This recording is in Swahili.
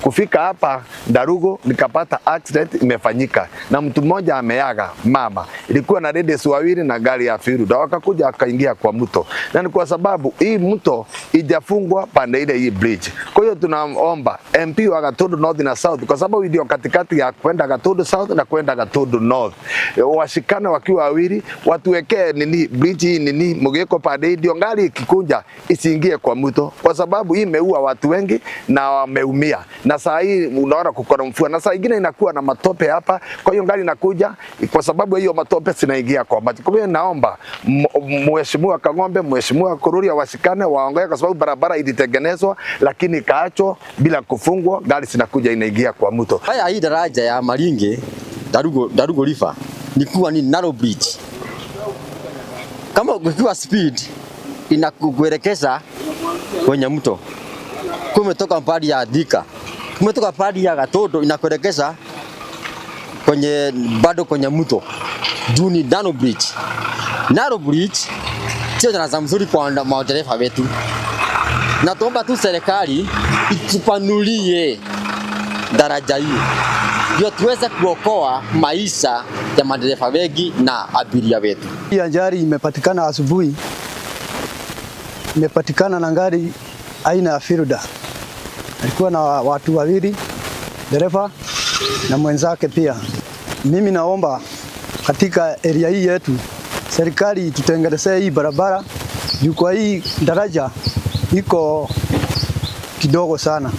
Kufika hapa Darugo nikapata accident imefanyika na mtu mmoja ameaga mama. Ilikuwa na ladies wawili na gari ya Firuda, wakakuja akaingia kwa mto. Na ni kwa sababu hii mto ijafungwa pande ile hii bridge. Kwa hiyo tunaomba MP wa Gatundu North na South, kwa sababu ndio katikati ya kwenda Gatundu South na kwenda Gatundu North, washikane wakiwa wawili, watuwekee bridge hii mgeko pande hii ndio gari ikikunja isiingie kwa mto, kwa sababu hii imeua watu wengi na wameumia. Na saa hii unaona kukora mvua na saa nyingine inakuwa na matope hapa, kwa hiyo gari inakuja kwa sababu hiyo matope zinaingia kwa maji. Kwa hiyo naomba Mheshimiwa Kang'ombe, Mheshimiwa Kururia washikane waongee, kwa sababu barabara ilitengenezwa lakini kaacho bila kufungwa, gari zinakuja inaingia kwa mto. Haya, hii daraja ya Maringe Darugo River ni narrow bridge. Kama ukiwa speed inakuelekeza kwenye mto, kumetoka padi ya Thika, kumetoka padi ya Gatundu inakuelekeza kwenye mto. Juu ni narrow bridge. Narrow bridge sio daraja mzuri kwa madereva wetu. Na tuomba tu serikali itupanulie daraja hili ndio tuweze kuokoa maisha ya madereva wengi na abiria wetu. Hii ajali imepatikana asubuhi. Imepatikana na gari aina ya Firuda. Alikuwa na watu wawili, dereva na mwenzake pia. Mimi naomba katika area hii yetu serikali tutengenezee hii barabara, juu kwa hii daraja iko kidogo sana.